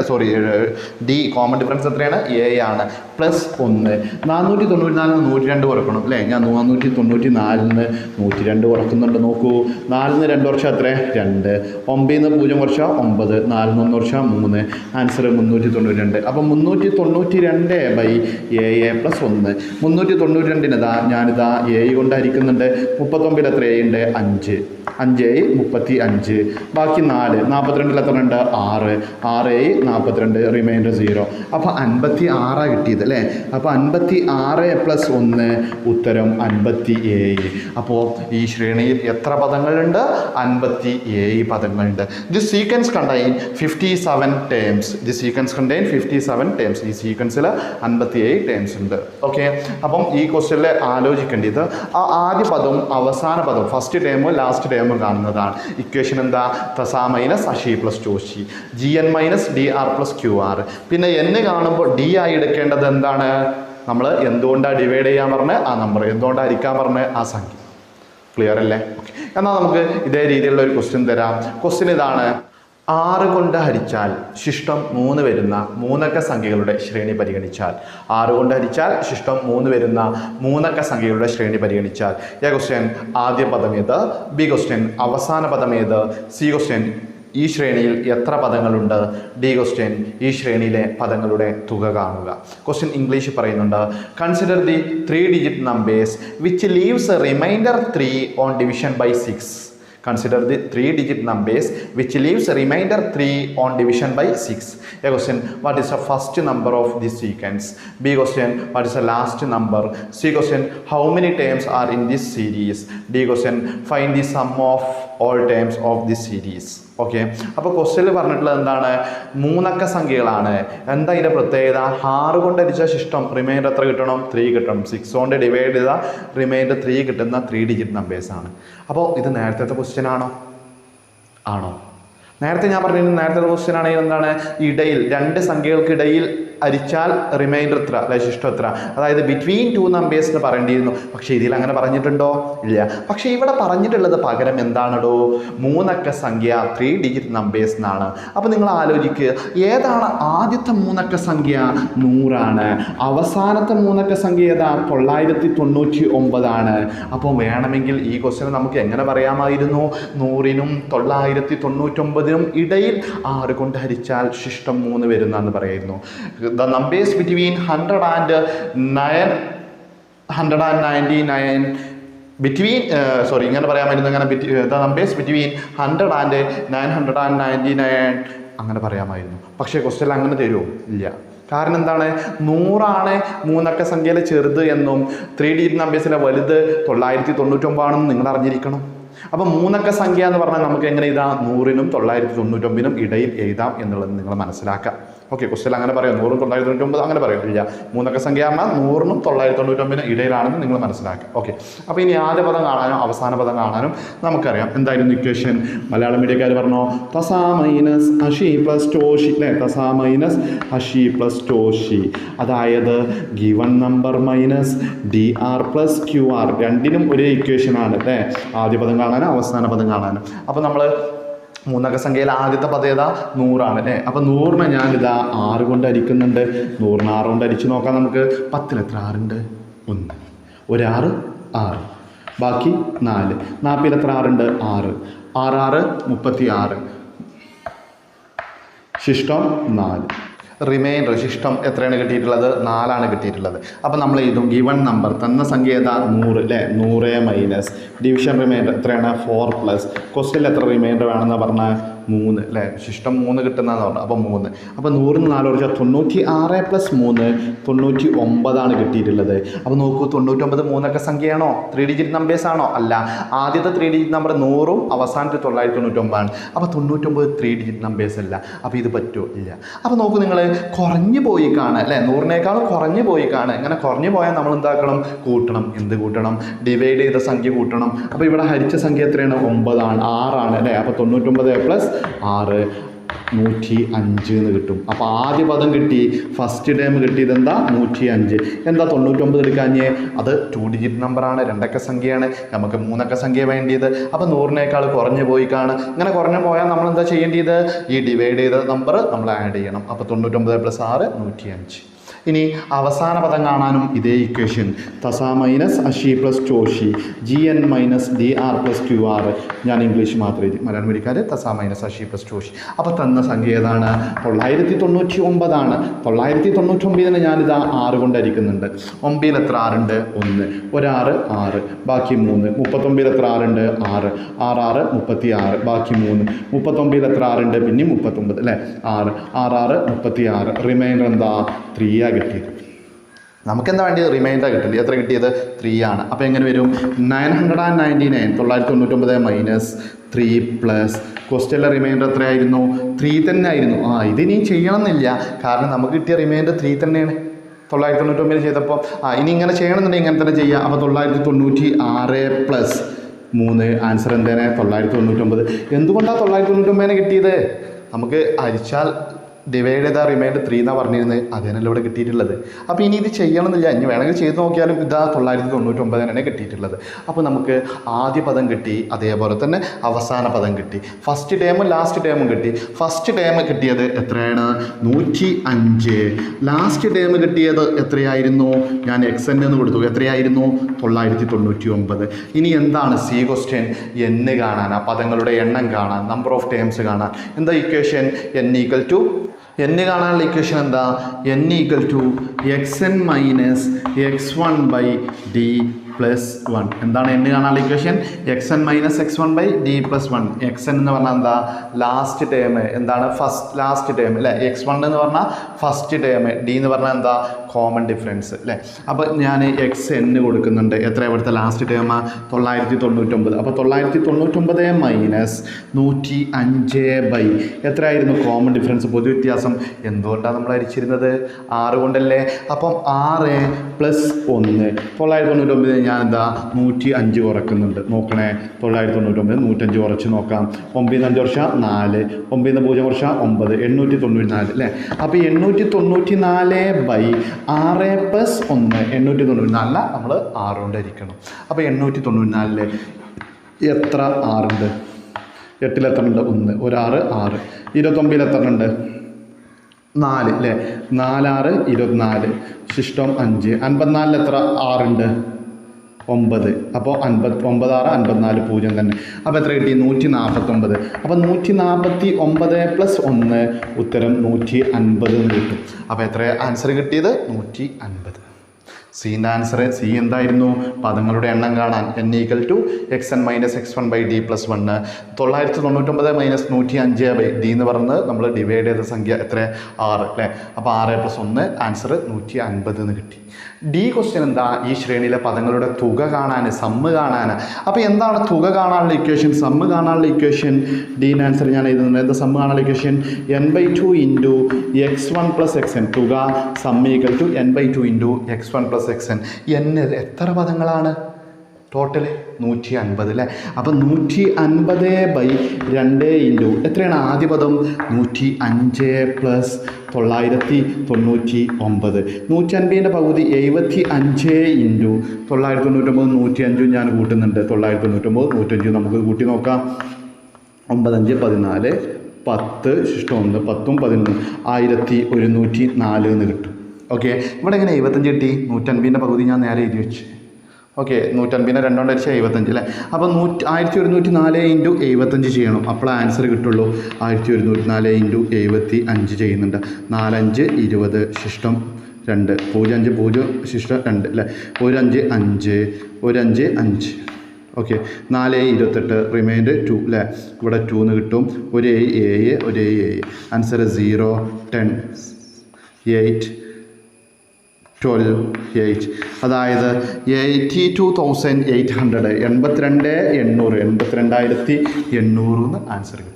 d കോമൺ ഡിഫറൻസ് എത്രയാണ്? a ആണ്. പ്ലസ് 1 494 102 കുറക്കണം അല്ലേ. ഞാൻ 494 102 കുറക്കുന്നുണ്ട്. നോക്കൂ, 4 2 കുറച്ചാൽ എത്ര? 2. 9 0 കുറച്ചാൽ 9. 4 1 കുറച്ചാൽ 3. ആൻസർ 392. അപ്പം 392/a+1. 392 ഞാനിതാ a കൊണ്ട് ഹരിക്കുന്നുണ്ട്. 39 എത്ര a ഉണ്ട്? 5. 5 35. ബാക്കി 4. 42 എത്ര ഉണ്ട്? 6. 6 42. റിമൈൻഡർ 0. അപ്പോൾ 56 കിട്ടിയത് അല്ലേ. അപ്പോൾ 56 + 1 ഉത്തരം 57. അപ്പോൾ ഈ ശ്രേണിയിൽ എത്ര പദങ്ങളുണ്ട്? 57 പദങ്ങളുണ്ട്. The sequence contain 57 terms. The sequence contain 57 terms. ഈ സീക്വൻസിൽ 57 ടേംസ് ഉണ്ട്. ഓക്കെ, അപ്പം ഈ ക്വസ്റ്റ്യനിൽ ആലോചിക്കേണ്ടത് ആ ആദ്യ പദവും അവസാന പദവും ഫസ്റ്റ് ടേമും ലാസ്റ്റ് ടേമും കാണുന്നതാണ്. ഇക്വേഷൻ എന്താ? തസാ മൈനസ് അഷി plus Toshi, gn - dr + qr. പിന്നെ n കാണുമ്പോൾ d ആയി എടുക്കേണ്ടത് എന്താണ്? നമ്മൾ എന്തുകൊണ്ടാണ് ഡിവൈഡ് ചെയ്യാൻ പറഞ്ഞ് ആ നമ്പർ, എന്തുകൊണ്ടാണ് ഹരിക്കാൻ പറഞ്ഞ് ആ സംഖ്യ. ക്ലിയർ അല്ലേ? ഓക്കെ, എന്നാൽ നമുക്ക് ഇതേ രീതിയിലുള്ള ഒരു ക്വസ്റ്റ്യൻ തരാം. ക്വസ്റ്റ്യൻ ഇതാണ്: 6 കൊണ്ട് ഹരിച്ചാൽ ശിഷ്ടം 3 വരുന്ന മൂന്നക്ക സംഖ്യകളുടെ ശ്രേണി പരിഗണിച്ചാൽ. 6 കൊണ്ട് ഹരിച്ചാൽ ശിഷ്ടം 3 വരുന്ന മൂന്നക്ക സംഖ്യകളുടെ ശ്രേണി പരിഗണിച്ചാൽ. എ ക്വസ്റ്റ്യൻ ആദ്യ പദം ഏത്? ബി ക്വസ്റ്റ്യൻ അവസാന പദം ഏത്? സി ക്വസ്റ്റ്യൻ ഈ ശ്രേണിയിൽ എത്ര പദങ്ങളുണ്ട്? ഡി ക്വസ്റ്റ്യൻ ഈ ശ്രേണിയിലെ പദങ്ങളുടെ തുക കാണുക. ക്വസ്റ്റ്യൻ ഇംഗ്ലീഷ് പറയുന്നുണ്ട്: consider the 3 digit numbers which leaves a remainder 3 on division by 6. Consider the 3 digit numbers which leaves a remainder 3 on division by 6. A question: what is the first number of this sequence? B question: what is the last number? C question: how many terms are in this series? D question: find the sum of all terms of this series. Okay, അപ്പോൾ ക്വസ്റ്റ്യനിൽ പറഞ്ഞിട്ടുള്ളത് എന്താണ്? മൂന്നക്ക സംഖ്യകളാണ്. എന്താ ഇതിൻ്റെ പ്രത്യേകത? 6 കൊണ്ട് ഹരിച്ച ശിഷ്ടം reminder എത്ര കിട്ടണം? 3 കിട്ടണം. 6 കൊണ്ട് ഡിവൈഡ് ചെയ്താൽ റിമൈൻഡർ 3 കിട്ടുന്ന 3 ഡിജിറ്റ് നമ്പേഴ്സാണ്. അപ്പോൾ ഇത് നേരത്തെ ക്വസ്റ്റ്യൻ ആണോ? നേരത്തെ ഞാൻ പറഞ്ഞിരുന്നു നേരത്തെ ക്വസ്റ്റ്യൻ ആണെങ്കിൽ എന്താണ്? ഇടയിൽ 2 സംഖ്യകൾക്കിടയിൽ ഹരിച്ചാൽ റിമൈൻഡർ എത്ര അല്ലെ ശിഷ്ടം എത്ര, അതായത് ബിറ്റ്വീൻ 2 നമ്പേഴ്സ് എന്ന് പറയേണ്ടിയിരുന്നു. പക്ഷേ ഇതിൽ അങ്ങനെ പറഞ്ഞിട്ടുണ്ടോ? ഇല്ല. പക്ഷേ ഇവിടെ പറഞ്ഞിട്ടുള്ളത് പകരം എന്താണോ? മൂന്നക്ക സംഖ്യ 3 ഡിജിറ്റ് നമ്പേഴ്സ് എന്നാണ്. അപ്പോൾ നിങ്ങൾ ആലോചിക്കുക, ഏതാണ് ആദ്യത്തെ മൂന്നക്ക സംഖ്യ? 100 ആണ്. അവസാനത്തെ മൂന്നക്ക സംഖ്യ ഏതാ? 999 ആണ്. അപ്പോൾ വേണമെങ്കിൽ ഈ ക്വസ്റ്റ്യൻ നമുക്ക് എങ്ങനെ പറയാമായിരുന്നു? 100നും 999നും ഇടയിൽ 6 കൊണ്ട് ഹരിച്ചാൽ ശിഷ്ടം 3 വരുന്നതെന്ന് പറയായിരുന്നു. The numbers between 199 between ഇങ്ങനെ പറയാമായിരുന്നു. അങ്ങനെ the numbers between 100 and 999 അങ്ങനെ പറയാമായിരുന്നു. പക്ഷേ ക്വസ്റ്റ്യൻ അങ്ങനെ തരുമോ? ഇല്ല. കാരണം എന്താണ്? 100 മൂന്നക്ക സംഖ്യയിലെ ചെറുത് എന്നും 3 ഡിജിറ്റ് നമ്പേഴ്സിലെ വലുത് 999 ആണെന്നും നിങ്ങൾ അറിഞ്ഞിരിക്കണം. അപ്പോൾ മൂന്നക്ക സംഖ്യ എന്ന് പറഞ്ഞാൽ നമുക്ക് എങ്ങനെ എഴുതാം? 100നും 999നും ഇടയിൽ എഴുതാം എന്നുള്ളത് നിങ്ങൾ മനസ്സിലാക്കാം. ഓക്കെ, ക്വസ്റ്റ്യൻ അങ്ങനെ പറയാം. 100 999 അങ്ങനെ പറയാം. ഇല്ല, മൂന്നക്ക സംഖ്യ പറഞ്ഞാൽ 100നും 999നും ഇടയിലാണെന്ന് നിങ്ങൾ മനസ്സിലാക്കുക. ഓക്കെ, അപ്പോൾ ഇനി ആദ്യ പദം കാണാനും അവസാന പദം കാണാനും നമുക്കറിയാം. എന്തായിരുന്നു ഇക്വേഷൻ? മലയാളം മീഡിയക്കാർ പറഞ്ഞോ? തസാ മൈനസ് അഷി പ്ലസ് ടോഷി അല്ലേ. തസാ മൈനസ് അഷി പ്ലസ് ടോഷി, അതായത് given number minus dr + qr. രണ്ടിനും ഒരേ ഇക്വേഷനാണ് അല്ലേ. ആദ്യ പദം കാണാനും അവസാന പദം കാണാനും. അപ്പോൾ നമ്മൾ മൂന്നക്ക സംഖ്യയിൽ ആദ്യത്തെ പദം ഏതാ? 100 ആണ് അല്ലേ. അപ്പോൾ 100നെ ഞാനിതാ 6 കൊണ്ട് ഹരിക്കുന്നുണ്ട്. 100നെ 6 കൊണ്ട് ഹരിച്ച് നോക്കാം നമുക്ക്. 10ൽ എത്ര 6 ഉണ്ട്? 1. 1 6 6. ബാക്കി 4. 40ൽ എത്ര 6 ഉണ്ട്? 6. 6 36. ശിഷ്ടം 4. റിമൈൻഡർ ശിഷ്ടം എത്രയാണ് കിട്ടിയിട്ടുള്ളത്? 4 ആണ് കിട്ടിയിട്ടുള്ളത്. അപ്പോൾ നമ്മൾ ഇതും ഗിവൺ നമ്പർ തന്ന സംഖ്യ ഏതാ? 100 അല്ലേ. 100 മൈനസ് ഡിവിഷൻ റിമൈൻഡർ എത്രയാണ്? 4 പ്ലസ് ക്വസ്റ്റ്യനിൽ എത്ര റിമൈൻഡർ വേണമെന്ന് പറഞ്ഞാൽ 3 അല്ലേ, ശിഷ്ടം 3 കിട്ടുന്നതെന്ന് പറഞ്ഞു. അപ്പോൾ 3, അപ്പോൾ 100 4 കുറച്ചാൽ 96 + 3 99 കിട്ടിയിട്ടുള്ളത്. അപ്പോൾ നോക്കൂ, 99 3 സംഖ്യയാണോ, 3 ഡിജിറ്റ് നമ്പേഴ്സ് ആണോ? അല്ല. ആദ്യത്തെ 3 ഡിജിറ്റ് നമ്പർ 100ഉം അവസാനത്തെ 999 ആണ്. അപ്പോൾ 99 3 ഡിജിറ്റ് നമ്പേഴ്സ് അല്ല. അപ്പോൾ ഇത് പറ്റുമോ? ഇല്ല. അപ്പോൾ നോക്കൂ, നിങ്ങൾ കുറഞ്ഞു പോയി കാണാം അല്ലേ, 100-നേക്കാളും കുറഞ്ഞു പോയി കാണാം. ഇങ്ങനെ കുറഞ്ഞു പോയാൽ നമ്മൾ എന്താക്കണം? കൂട്ടണം. എന്ത് കൂട്ടണം? ഡിവൈഡ് ചെയ്ത സംഖ്യ കൂട്ടണം. അപ്പോൾ ഇവിടെ ഹരിച്ച സംഖ്യ എത്രയാണ്? 9 ആണ്, 6 ആണ് അല്ലേ. അപ്പോൾ 99 + 6 105 എന്ന് കിട്ടും. അപ്പോൾ ആദ്യ പദം കിട്ടി, ഫസ്റ്റ് ടേം കിട്ടിയത് എന്താ? 105. എന്താ 99 എടുക്കാഞ്ഞേ? അത് 2 ഡിജിറ്റ് നമ്പറാണ്, 2 സംഖ്യയാണ്, നമുക്ക് 3 സംഖ്യ വേണ്ടിയത്. അപ്പോൾ 100-നേക്കാൾ കുറഞ്ഞു പോയി കാണും. ഇങ്ങനെ കുറഞ്ഞു പോയാൽ നമ്മൾ എന്താ ചെയ്യേണ്ടത്? ഈ ഡിവൈഡ് ചെയ്ത നമ്പർ നമ്മൾ ആഡ് ചെയ്യണം. അപ്പോൾ 99 + 6 105. ഇനി അവസാന പദം കാണാനും ഇതേ ഇക്വേഷൻ, തസ മൈനസ് അഷി പ്ലസ് ചോഷി GN മൈനസ് DR + QR. ഞാൻ ഇംഗ്ലീഷ് മാത്രം എഴുതി, മലയാളം പഠിക്കാർ തസ മൈനസ് അഷി പ്ലസ് ചോഷി. അപ്പോൾ തന്ന സംഖ്യ ഏതാണ്? 999 ആണ്. 999 ഞാനിതാ 6 കൊണ്ട് ഹരിക്കുന്നുണ്ട്. 9ൽ എത്ര 6 ഉണ്ട്? 1, 1 6 6, ബാക്കി 3. 39ൽ എത്ര 6 ഉണ്ട്? 6, 6 6 36, ബാക്കി 3. 39ൽ എത്ര 6 ഉണ്ട്? പിന്നെ 39 അല്ലേ, 6 6 6 36. റിമൈൻഡർ എന്താ? 3 കിട്ടിയത്. നമുക്കെന്താ വേണ്ടിയത്? റിമൈൻഡർ കിട്ടില്ല. എത്ര കിട്ടിയത്? 3 ആണ്. അപ്പോൾ എങ്ങനെ വരും? 999 999 - 3 പ്ലസ് ക്വസ്റ്റ്യനിലെ റിമൈൻഡർ എത്രയായിരുന്നു? 3 തന്നെ ആയിരുന്നു. ഇതിനി ചെയ്യണമെന്നില്ല, കാരണം നമുക്ക് കിട്ടിയ റിമൈൻഡർ 3 തന്നെയാണ്. 999 ചെയ്തപ്പോൾ ഇനി ഇങ്ങനെ ചെയ്യണമെന്നുണ്ടെങ്കിൽ ഇങ്ങനെ തന്നെ ചെയ്യാം. അപ്പോൾ 996 + 3 ആൻസർ എന്തേനെ? 999. എന്തുകൊണ്ടാണ് 999 കിട്ടിയത്? നമുക്ക് ഹരിച്ചാൽ ഡിവൈഡ് ചെയ്ത റിമൈൻഡർ 3 എന്നാണ് പറഞ്ഞിരുന്നത്, അതിനല്ല ഇവിടെ കിട്ടിയിട്ടുള്ളത്. അപ്പോൾ ഇനി ഇത് ചെയ്യണമെന്നില്ല, ഇനി വേണമെങ്കിൽ ചെയ്ത് നോക്കിയാലും ഇതാ 999 തന്നെ കിട്ടിയിട്ടുള്ളത്. അപ്പോൾ നമുക്ക് ആദ്യ പദം കിട്ടി, അതേപോലെ തന്നെ അവസാന പദം കിട്ടി, ഫസ്റ്റ് ടേമും ലാസ്റ്റ് ടേമും കിട്ടി. ഫസ്റ്റ് ടേം കിട്ടിയത് എത്രയാണ്? 105. ലാസ്റ്റ് ടേം കിട്ടിയത് എത്രയായിരുന്നു? ഞാൻ XN എന്ന് കൊടുത്തു. എത്രയായിരുന്നു? 999. ഇനി എന്താണ് സി ക്വസ്റ്റ്യൻ? N കാണാൻ, ആ പദങ്ങളുടെ എണ്ണം കാണാൻ, നമ്പർ ഓഫ് ടേംസ് കാണാൻ. എന്താ ഇക്വേഷൻ? N കാണാനുള്ള ഇക്വേഷൻ എന്താ? N = XN - X1/D + 1. എന്താണ് N കാണാനുള്ള ഇക്വേഷൻ? XN - X1/D + 1. XN എന്ന് പറഞ്ഞാൽ എന്താ? Last term. എന്താണ്? ലാസ്റ്റ് ടേം അല്ലേ. X1 എന്ന് പറഞ്ഞാൽ ഫസ്റ്റ് ടേം, D എന്ന് പറഞ്ഞാൽ എന്താ? കോമൺ ഡിഫറൻസ് അല്ലേ. അപ്പോൾ ഞാൻ XN കൊടുക്കുന്നുണ്ട്. എത്ര ഇവിടുത്തെ ലാസ്റ്റ് ടേം? 999. അപ്പോൾ 999 - 105 എത്രയായിരുന്നു കോമൺ ഡിഫറൻസ്, പൊതു വ്യത്യാസം? എന്തുകൊണ്ടാണ് നമ്മൾ ഹരിച്ചിരുന്നത്? 6 കൊണ്ടല്ലേ. അപ്പം 6 + 1 999 ഞാൻ എന്താ 105 കുറയ്ക്കുന്നുണ്ട്. നോക്കണേ, 999 105 കുറച്ച് നോക്കാം. 9 5 വർഷം 4, 9 0 വർഷം 9, 894 അല്ലേ. അപ്പോൾ 894/6 + 1 894 നമ്മൾ 6 കൊണ്ട് ഹരിക്കണം. അപ്പോൾ 894 എത്ര 6 ഉണ്ട്? 8ൽ എത്ര ഉണ്ട്? 1, 1 6 6. 29ൽ എത്ര ഉണ്ട്? 4 അല്ലേ. 4 6 24, ശിഷ്ടം 5. 54ൽ എത്ര 6 ഉണ്ട്? 9. അപ്പോൾ 59 6 54 0 തന്നെ. അപ്പോൾ എത്ര കിട്ടി? 149. അപ്പോൾ 149 + 1 ഉത്തരം 150 എന്ന് കിട്ടും. അപ്പോൾ എത്ര ആൻസർ കിട്ടിയത്? 150. സീൻ്റെ ആൻസർ സി എന്തായിരുന്നു? പദങ്ങളുടെ എണ്ണം കാണാൻ N = XN - X1/D + 1. 999 - 105/D എന്ന് പറയുന്നത് നമ്മൾ ഡിവൈഡ് ചെയ്ത സംഖ്യ എത്ര? 6 അല്ലേ. അപ്പോൾ 6 + 1 ആൻസർ 150 എന്ന് കിട്ടി. ഡി ക്വസ്റ്റ്യൻ എന്താ? ഈ ശ്രേണിയിലെ പദങ്ങളുടെ തുക കാണാൻ, സമ്മ് കാണാൻ. അപ്പോൾ എന്താണ് തുക കാണാനുള്ള ഇക്വേഷൻ, സമ്മ് കാണാനുള്ള ഇക്വേഷൻ? ഡീൻ്റെ ആൻസർ ഞാൻ എഴുതുന്നുണ്ട്. എന്താ സമ്മ് കാണാനുള്ള ഇക്വേഷൻ? N/2 × X1 + Xn. തുക sum = N/2 × X1 + Xn. N എത്ര പദങ്ങളാണ്? ടോട്ടൽ 150 അല്ലേ. അപ്പം 150/2 എത്രയാണ് ആദ്യ പദം? 105 + 999. 150ൻ്റെ പകുതി 75 × 999 105 ഞാൻ കൂട്ടുന്നുണ്ട്. 999 105 നമുക്ക് കൂട്ടി നോക്കാം. 9 5 14, 10 ശിഷ്ടം 1, 10 11 1104 എന്ന് കിട്ടും. ഓക്കെ, ഇവിടെ എങ്ങനെ 75 കിട്ടി? 150ൻ്റെ പകുതി ഞാൻ നേരെ എഴുതി വെച്ച്. ഓക്കെ, 150നെ 2 കൊണ്ട് ഹരിച്ചാൽ 75 അല്ലേ. അപ്പോൾ 1104 × 75 ചെയ്യണം, അപ്പോൾ ആൻസർ കിട്ടുള്ളൂ. 1104 × 75 ചെയ്യുന്നുണ്ട്. 4 5 20 ശിഷ്ടം 2, 0 5 0 ശിഷ്ടം 2 അല്ലേ. 1 5 5 1 5 5 ഓക്കെ 4 28 റിമൈൻഡർ 2 അല്ലേ ഇവിടെ 2 എന്ന് കിട്ടും ഒരു 7 ആൻസർ 0 10 8 12 8 അതായത് 82,800 82,800 ആൻസർ കിട്ടും.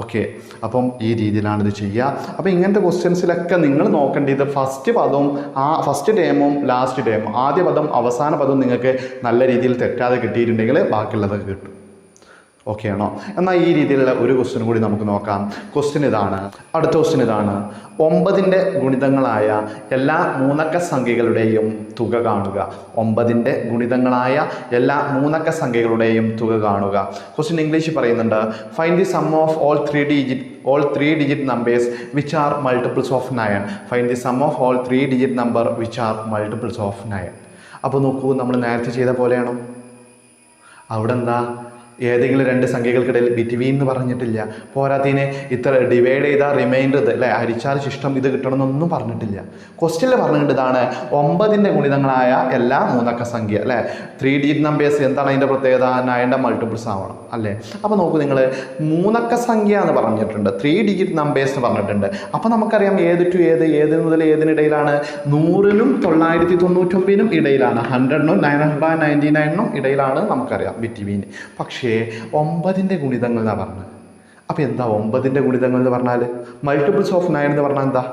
ഓക്കെ, അപ്പം ഈ രീതിയിലാണിത് ചെയ്യുക. അപ്പോൾ ഇങ്ങനത്തെ ക്വസ്റ്റ്യൻസിലൊക്കെ നിങ്ങൾ നോക്കേണ്ടത് ഫസ്റ്റ് പദവും ഫസ്റ്റ് ടേമും ലാസ്റ്റ് ടേമും ആദ്യ പദം അവസാന പദവും നിങ്ങൾക്ക് നല്ല രീതിയിൽ തെറ്റാതെ കിട്ടിയിട്ടുണ്ടെങ്കിൽ ബാക്കിയുള്ളതൊക്കെ കിട്ടും. ഓക്കെ ആണോ? എന്നാൽ ഈ രീതിയിലുള്ള ഒരു ക്വസ്റ്റ്യൻ കൂടി നമുക്ക് നോക്കാം. ക്വസ്റ്റ്യൻ ഇതാണ്, അടുത്ത ക്വസ്റ്റ്യൻ ഇതാണ്. 9ന്റെ ഗുണിതങ്ങളായ എല്ലാ മൂന്നക്ക സംഖ്യകളുടെയും തുക കാണുക. 9ന്റെ ഗുണിതങ്ങളായ എല്ലാ മൂന്നക്ക സംഖ്യകളുടെയും തുക കാണുക. ക്വസ്റ്റ്യൻ ഇംഗ്ലീഷ് പറയുന്നുണ്ട്, find the sum of all three digit numbers which are multiples of 9. Find the sum of all 3 digit number which are multiples of 9. അപ്പോൾ നോക്കൂ, നമ്മൾ നേരത്തെ ചെയ്ത പോലെയാണോ? അവിടെ എന്താ ഏതെങ്കിലും രണ്ട് സംഖ്യകൾക്കിടയിൽ ബിറ്റ്വീൻ എന്ന് പറഞ്ഞിട്ടില്ല. പോരാത്തതിന് ഇത്ര ഡിവൈഡ് ചെയ്ത റിമൈൻഡർ അല്ലേ ഹരിച്ചാൽ ശിഷ്ടം ഇത് കിട്ടണമെന്നൊന്നും പറഞ്ഞിട്ടില്ല. ക്വസ്റ്റ്യനിൽ പറഞ്ഞിട്ടതാണ് 9ന്റെ ഗുണിതങ്ങളായ എല്ലാ മൂന്നക്ക സംഖ്യ അല്ലേ 3 ഡിജിറ്റ് നമ്പേഴ്സ്. എന്താണ് അതിൻ്റെ പ്രത്യേകത? 9ന്റെ മൾട്ടിപ്പിൾസ് ആവണം അല്ലേ. അപ്പോൾ നോക്കൂ, നിങ്ങൾ മൂന്നക്ക സംഖ്യ എന്ന് പറഞ്ഞിട്ടുണ്ട്, 3 ഡിജിറ്റ് നമ്പേഴ്സ് എന്ന് പറഞ്ഞിട്ടുണ്ട്. അപ്പോൾ നമുക്കറിയാം ഏത് ടു ഏത് മുതൽ ഏതിനിടയിലാണ്? 100നും 999നും ഇടയിലാണ്, 100നും 999നും ഇടയിലാണ് നമുക്കറിയാം ബിറ്റ്വീൻ. പക്ഷേ 9ന്റെ ഗുണിതങ്ങൾ എന്നാണ് പറഞ്ഞത്. അപ്പോൾ എന്താ 9ന്റെ ഗുണിതങ്ങൾ എന്ന് പറഞ്ഞാൽ? മൾട്ടിപ്പിൾസ് ഓഫ് 9 എന്ന് പറഞ്ഞാൽ എന്താ?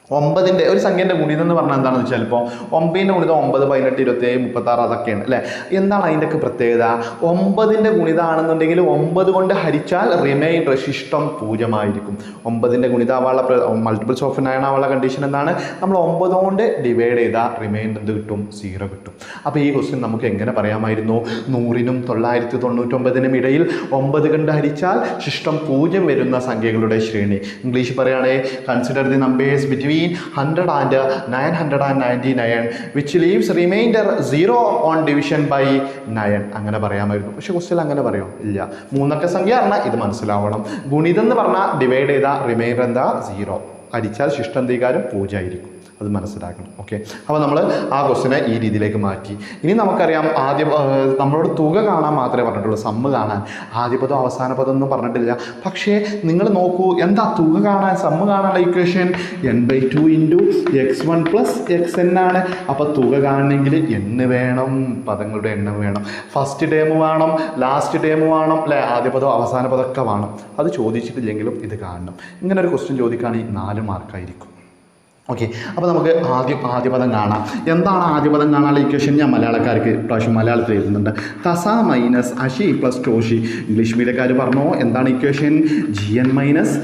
9ന്റെ ഒരു സംഖ്യൻ്റെ ഗുണിതം എന്ന് പറഞ്ഞാൽ എന്താണെന്ന് വെച്ചാൽ ഇപ്പോൾ 9ന്റെ ഗുണിതം 9, 18, 27, 36 അതൊക്കെയാണ് അല്ലേ. എന്താണ് അതിൻ്റെയൊക്കെ പ്രത്യേകത? 9ന്റെ ഗുണിതമാണെന്നുണ്ടെങ്കിൽ 9 കൊണ്ട് ഹരിച്ചാൽ റിമൈൻഡർ ശിഷ്ടം 0 ആയിരിക്കും. 9ന്റെ ഗുണിതാവാനുള്ള മൾട്ടിപ്പിൾസ് ഓഫ് 9 ആവാനുള്ള കണ്ടീഷൻ എന്താണ്? നമ്മൾ 9 കൊണ്ട് ഡിവൈഡ് ചെയ്താൽ റിമൈൻഡർ എന്ത് കിട്ടും? 0 കിട്ടും. അപ്പോൾ ഈ ക്വസ്റ്റ്യൻ നമുക്ക് എങ്ങനെ പറയാമായിരുന്നു? 100നും 999നും ഇടയിൽ 9 കൊണ്ട് ഹരിച്ചാൽ ശിഷ്ടം 0 വരുന്ന സംഖ്യകളുടെ ശ്രേണി. ഇംഗ്ലീഷ് പറയുകയാണെങ്കിൽ consider the numbers between 100 and 999 which leaves remainder 0 on division by 9. അങ്ങനെ പറയാമായിരുന്നു. പക്ഷെ ക്വസ്റ്റ്യൻ അങ്ങനെ പറയോ? ഇല്ല. മൂന്നക്ക സംഖ്യ പറഞ്ഞാൽ ഇത് മനസ്സിലാവണം. ഗുണിതം എന്ന് പറഞ്ഞാൽ ഡിവൈഡ് ചെയ്ത റിമൈൻഡർ എന്താ? 0. ഹരിച്ചാൽ ശിഷ്ടം തീകാരം 0 ആയിരിക്കും. അത് മനസ്സിലാക്കണം. ഓക്കെ, അപ്പോൾ നമ്മൾ ആ ക്വസ്റ്റിനെ ഈ രീതിയിലേക്ക് മാറ്റി. ഇനി നമുക്കറിയാം നമ്മളോട് തുക കാണാൻ മാത്രമേ പറഞ്ഞിട്ടുള്ളൂ, സമ്മ് കാണാൻ. ആദ്യ പദം അവസാന പദം ഒന്നും പറഞ്ഞിട്ടില്ല. പക്ഷേ നിങ്ങൾ നോക്കൂ, എന്താ തുക കാണാൻ സമ്മ് കാണാനുള്ള ഇക്വേഷൻ? n/2 × x1 + xn ആണ്. അപ്പോൾ തുക കാണണമെങ്കിൽ n വേണം, പദങ്ങളുടെ എണ്ണം വേണം. ഫസ്റ്റ് ടേം വേണം, ലാസ്റ്റ് ടേം വേണം അല്ലേ, ആദ്യ പദം അവസാന പദമൊക്കെ വേണം. അത് ചോദിച്ചിട്ടില്ലെങ്കിലും ഇത് കാണണം. ഇങ്ങനെ ഒരു ക്വസ്റ്റ്യൻ ചോദിക്കുകയാണെങ്കിൽ 4 മാർക്കായിരിക്കും. ഓക്കെ, അപ്പോൾ നമുക്ക് ആദ്യ പദം കാണാം. എന്താണ് ആദ്യ പദം കാണാനുള്ള ഇക്വേഷൻ? ഞാൻ മലയാളക്കാർക്ക് പ്രാവശ്യം മലയാളത്തിൽ എഴുതുന്നുണ്ട്. തസ മൈനസ് അഷി പ്ലസ് ടോഷി. ഇംഗ്ലീഷ് മീഡിയക്കാർ പറഞ്ഞോ എന്താണ് equation? gn minus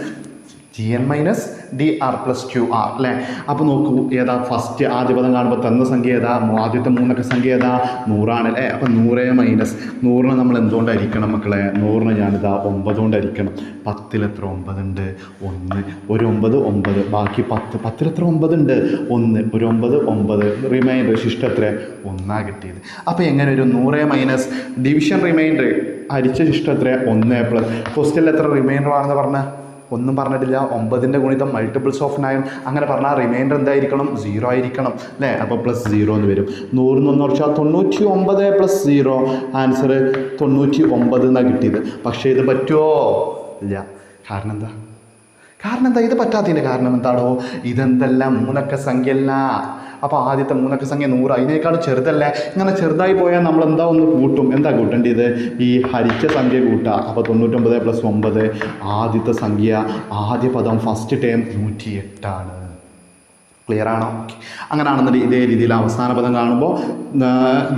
dr + qr അല്ലേ. അപ്പോൾ നോക്കൂ, ഏതാ ഫസ്റ്റ് ആദ്യ പദം കാണുമ്പോൾ തന്ന സംഖ്യ ഏതാ? ആദ്യത്തെ മൂന്നക്ക സംഖ്യ ഏതാ? 100 ആണ് അല്ലേ. അപ്പോൾ 100 മൈനസ് 100നെ നമ്മൾ എന്തുകൊണ്ടായിരിക്കണം മക്കളെ? 100നെ ഞാനിതാ 9 കൊണ്ടായിരിക്കണം. 10ൽ എത്ര 9 ഉണ്ട്? 1. ഒരു 9 9, ബാക്കി 10. 10ൽ എത്ര 9 ഉണ്ട്? 1. ഒരു 9 9, റിമൈൻഡർ ശിഷ്ടം എത്ര? 1 കിട്ടിയത്. അപ്പോൾ എങ്ങനെ ഒരു 100 മൈനസ് ഡിവിഷൻ റിമൈൻഡർ ഹരിച്ച ശിഷ്ടം എത്ര? 1 പ്ലസ് ക്വസ്റ്റ്യനിൽ എത്ര റിമൈൻഡർ ആണെന്ന് പറഞ്ഞാൽ ഒന്നും പറഞ്ഞിട്ടില്ല. 9ന്റെ ഗുണിതം മൾട്ടിപ്പിൾസ് ഓഫ് 9 അങ്ങനെ പറഞ്ഞാൽ റിമൈൻഡർ എന്തായിരിക്കണം? 0 ആയിരിക്കണം അല്ലേ. അപ്പോൾ +0 എന്ന് വരും. 100 എന്ന് കുറച്ചാൽ 99 + 0 ആൻസർ 99 എന്നാണ് കിട്ടിയത്. പക്ഷേ ഇത് പറ്റുമോ? ഇല്ല. കാരണം എന്താ? ഇത് പറ്റാത്തതിൻ്റെ കാരണം എന്താണോ? ഇതെന്തെല്ലാം മൂന്നക്ക സംഖ്യയല്ല. അപ്പോൾ ആദ്യത്തെ മൂന്നക്ക സംഖ്യ 100, അതിനേക്കാൾ ചെറുതല്ലേ. ഇങ്ങനെ ചെറുതായി പോയാൽ നമ്മൾ എന്താ ഒന്ന് കൂട്ടും. എന്താ കൂട്ടേണ്ടത്? ഈ ഹരിച്ച സംഖ്യ കൂട്ടുക. അപ്പോൾ 99 + 9 ആദ്യത്തെ സംഖ്യ, ആദ്യ പദം ഫസ്റ്റ് ടേം 108 ആണ്. ക്ലിയർ ആണോ? അങ്ങനെയാണെന്നുണ്ടെങ്കിൽ ഇതേ രീതിയിൽ അവസാന പദം കാണുമ്പോൾ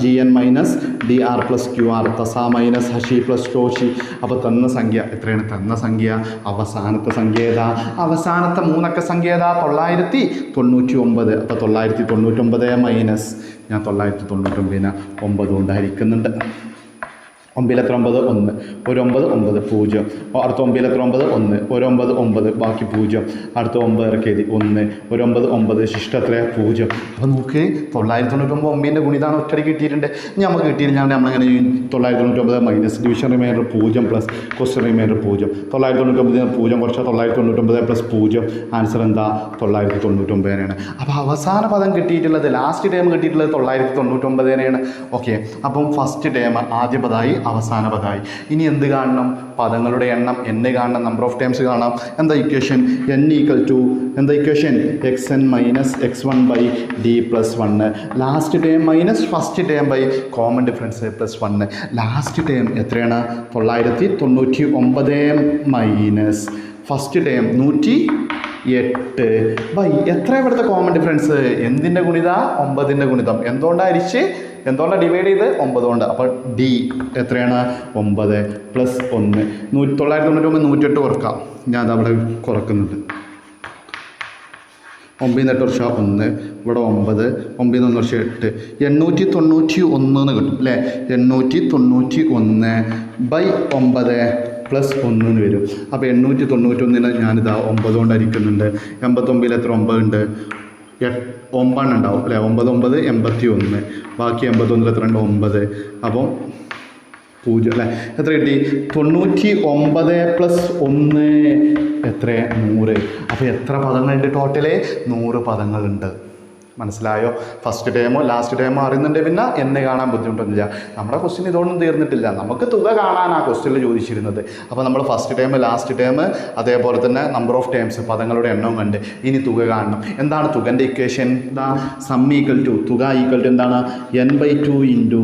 gn മൈനസ് dr + qr, തസ മൈനസ് ഹഷി + ടോഷി. അപ്പോൾ തന്ന സംഖ്യ എത്രയാണ്? തന്ന സംഖ്യ അവസാനത്തെ സംഖ്യ ഏതാ? അവസാനത്തെ മൂന്നക്ക സംഖ്യ ഏതാ? 999. അപ്പോൾ 999 മൈനസ് ഞാൻ 999 9 കൊണ്ട് ഹരിക്കുന്നുണ്ട്. 9 എത്ര 9 1 ഒരു 9 9 0 അടുത്ത 9 എത്ര 9 1 ഒരു 9 9 ബാക്കി 0 അടുത്ത 9 ഇറക്കി 1 ഒരു 9 9 ശിഷ്ടം എത്ര 0. അപ്പോൾ നോക്ക് 999 9ൻ്റെ ഗുണിതാണ് ഒറ്റയടിക്ക് കിട്ടിയിട്ടുണ്ട്. നമുക്ക് കിട്ടിയിരുന്നാൽ നമ്മളങ്ങനെ 999 minus division remainder 0 plus question remainder 0. 999 0 കുറച്ച് 999 പ്ലസ് 0 ആൻസർ എന്താ 999 അപ്പോൾ അവസാന പദം കിട്ടിയിട്ടുള്ളത് ലാസ്റ്റ് ടൈം കിട്ടിയിട്ടുള്ളത് 999 ഓക്കെ. അപ്പം ഫസ്റ്റ് ടൈം ആദ്യ പദമായി അവസാന പദമായി. ഇനി എന്ത് കാണണം? പദങ്ങളുടെ എണ്ണം n കാണണം, നമ്പർ ഓഫ് ടൈംസ് കാണാം. എന്താ ഇക്വേഷൻ? n ഈക്വൽ ടു എന്താ equation? xn minus x1 by d plus 1. Last time minus first time by common difference plus 1. Last time എത്രയാണ്? 999 മൈനസ് ഫസ്റ്റ് ടൈം 108 ബൈ എത്ര ഇവിടുത്തെ കോമൺ ഡിഫറൻസ്? എന്തിൻ്റെ ഗുണിത? 9ൻ്റെ ഗുണിതം. എന്തുകൊണ്ടാണ് ഡിവൈഡ് ചെയ്ത്? 9 കൊണ്ട്. അപ്പോൾ ഡി എത്രയാണ്? 9 പ്ലസ് 1. 999 108 കുറക്കാം. ഞാൻ അതവിടെ കുറക്കുന്നുണ്ട്. 9 8 വർഷം 1 ഇവിടെ 9 9 1 വർഷം 8 891 എന്ന് കിട്ടും അല്ലേ? 891 ബൈ 9 പ്ലസ് 1 എന്ന് വരും. അപ്പോൾ 891 ഞാനിതാ 9 കൊണ്ട് ഹരിക്കുന്നുണ്ട്. 89 എത്ര 9 ഉണ്ട്? 9 ഉണ്ടാവും അല്ലേ? 9 9 81 ബാക്കി 81 എത്ര ഉണ്ട്? 9. അപ്പം 0 അല്ലേ? എത്ര കിട്ടി? 99 പ്ലസ് 1 എത്ര? 100. അപ്പോൾ എത്ര പദങ്ങളുണ്ട്? ടോട്ടല് 100 പദങ്ങളുണ്ട്. മനസ്സിലായോ? ഫസ്റ്റ് ടൈമോ ലാസ്റ്റ് ടൈമോ അറിയുന്നുണ്ട് പിന്നെ എന്നെ കാണാൻ ബുദ്ധിമുട്ടൊന്നുമില്ല. നമ്മുടെ ക്വസ്റ്റ്യൻ ഇതൊന്നും തീർന്നിട്ടില്ല. നമുക്ക് തുക കാണാനാണ് ക്വസ്റ്റ്യനിൽ ചോദിച്ചിരുന്നത്. അപ്പോൾ നമ്മൾ ഫസ്റ്റ് ടൈം ലാസ്റ്റ് ടൈം അതേപോലെ തന്നെ നമ്പർ ഓഫ് ടൈംസ് പദങ്ങളുടെ എണ്ണവും കണ്ട്. ഇനി തുക കാണണം. എന്താണ് തുകൻ്റെ ഇക്വേഷൻ? എന്താ? സം ഈക്വൽ ടു തുക ഈക്വൽ ടു എന്താണ്? n/2 into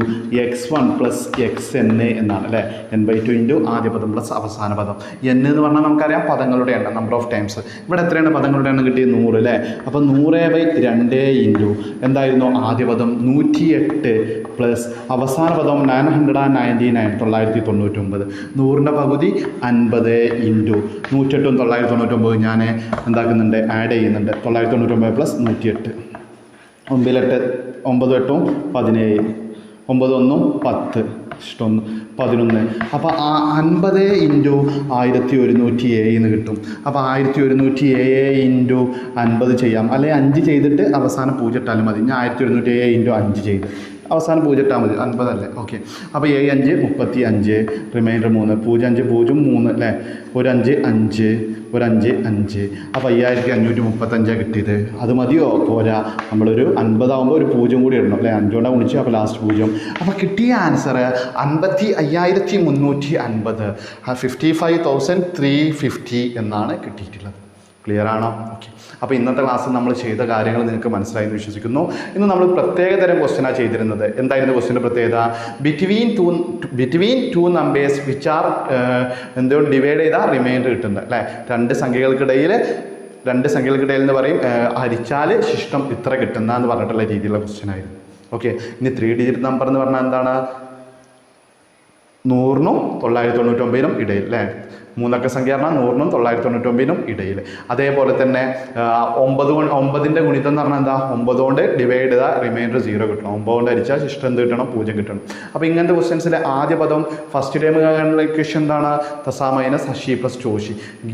x1 plus xn എന്നാണ് അല്ലേ? n/2 ഇൻറ്റു ആദ്യ പദം പ്ലസ് അവസാന പദം. n എന്ന് പറഞ്ഞാൽ നമുക്കറിയാം പദങ്ങളുടെ എണ്ണം, നമ്പർ ഓഫ് ടൈംസ്. ഇവിടെ എത്രയാണ് പദങ്ങളുടെ എണ്ണം കിട്ടിയത്? 100 അല്ലേ? അപ്പോൾ 100/2 ഇൻറ്റു എന്തായിരുന്നു ആദ്യ പദം? 108 പ്ലസ് അവസാന പദം 999 999. 100ൻ്റെ പകുതി 50 ഇൻറ്റു 108 999 ഞാൻ എന്താക്കുന്നുണ്ട്? ആഡ് ചെയ്യുന്നുണ്ട്. 999 പ്ലസ് 108. 9 8 9 8 17 9 1 10 ഇഷ്ടം 11. അപ്പോൾ 50 ഇൻറ്റു 1107 എന്ന് കിട്ടും. അപ്പോൾ 1107 ഇൻറ്റു 50 ചെയ്യാം, അല്ലെങ്കിൽ 5 ചെയ്തിട്ട് അവസാനം 0 ഇട്ടാലും മതി. ഞാൻ 1107 ഇൻറ്റു 5 ചെയ്ത് അവസാനം 0 ഇട്ടാൽ മതി. 50 അല്ലേ? ഓക്കെ. അപ്പോൾ 7 5 35 റിമൈൻഡർ 3 0 5 0 3 അല്ലേ? ഒരു 5 5 ഒരു 5 5. അപ്പോൾ 5535 കിട്ടിയത്. അത് മതിയോ? പോരാ. നമ്മളൊരു 50 ആകുമ്പോൾ ഒരു 0 കൂടി ഇടണം അല്ലേ? 5 കൊണ്ടാണ് ഗുണിച്ചു. അപ്പോൾ ലാസ്റ്റ് 0. അപ്പോൾ കിട്ടിയ ആൻസർ 55,350 55,350 എന്നാണ് കിട്ടിയിട്ടുള്ളത്. ക്ലിയർ ആണോ? ഓക്കെ. അപ്പോൾ ഇന്നത്തെ ക്ലാസ്സിൽ നമ്മൾ ചെയ്ത കാര്യങ്ങൾ നിങ്ങൾക്ക് മനസ്സിലായി എന്ന് വിശ്വസിക്കുന്നു. ഇന്ന് നമ്മൾ പ്രത്യേകതരം ക്വസ്റ്റ്യനാണ് ചെയ്തിരുന്നത്. എന്തായിരുന്നു ക്വസ്റ്റ്യൻ്റെ പ്രത്യേകത? Between two numbers which are എന്തുകൊണ്ട് ഡിവൈഡ് ചെയ്താൽ റിമൈൻഡർ കിട്ടുന്നത് അല്ലേ? രണ്ട് സംഖ്യകൾക്കിടയിൽ എന്ന് പറയും ഹരിച്ചാൽ ശിഷ്ടം ഇത്ര കിട്ടുന്ന എന്ന് പറഞ്ഞിട്ടുള്ള രീതിയിലുള്ള ക്വസ്റ്റ്യൻ ആയിരുന്നു. ഓക്കെ. ഇനി 3 ഡിജിറ്റ് നമ്പർ എന്ന് പറഞ്ഞാൽ എന്താണ്? 100നും 999 ഇടയിൽ അല്ലേ? 3 അക്ക സംഖ്യ പറഞ്ഞാൽ 100നും 999 ഇടയിൽ. അതേപോലെ തന്നെ 9ൻ്റെ ഗുണിതം എന്ന് പറഞ്ഞാൽ എന്താ? 9 കൊണ്ട് ഡിവൈഡ് ചെയ്താൽ റിമൈൻഡർ 0 കിട്ടണം. 9 കൊണ്ട് ഹരിച്ചാൽ ശിഷ്ടം എന്ത് കിട്ടണം? 0 കിട്ടണം. അപ്പോൾ ഇങ്ങനത്തെ ക്വസ്റ്റ്യൻസിലെ ആദ്യ പദം ഫസ്റ്റ് ടൈം കാണാനുള്ള ഇക്വേഷൻ എന്താണ്? തസ മൈനസ് ഹഷി പ്ലസ് ചോഷി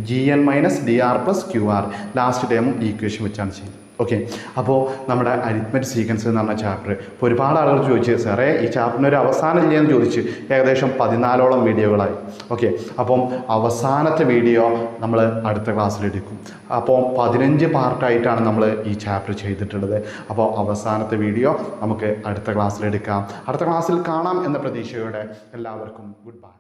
gn minus dr plus qr. Last ടൈമും ഈ ഇക്വേഷൻ വെച്ചാണ് ചെയ്യുന്നത്. ഓക്കെ. അപ്പോൾ നമ്മുടെ അരിത്മെറ്റിക് സീക്വൻസ് എന്ന് പറഞ്ഞ ചാപ്റ്റർ ഇപ്പോൾ ഒരുപാട് ആളുകൾ ചോദിച്ചു, സാറേ ഈ ചാപ്റ്ററിന് ഒരു അവസാനം ഇല്ലയെന്ന് ചോദിച്ച് ഏകദേശം 14ഓളം വീഡിയോകളായി. ഓക്കെ. അപ്പം അവസാനത്തെ വീഡിയോ നമ്മൾ അടുത്ത ക്ലാസ്സിലെടുക്കും. അപ്പോൾ 15 പാർട്ടായിട്ടാണ് നമ്മൾ ഈ ചാപ്റ്റർ ചെയ്തിട്ടുള്ളത്. അപ്പോൾ അവസാനത്തെ വീഡിയോ നമുക്ക് അടുത്ത ക്ലാസ്സിലെടുക്കാം. അടുത്ത ക്ലാസ്സിൽ കാണാം എന്ന പ്രതീക്ഷയോടെ എല്ലാവർക്കും ഗുഡ് ബൈ.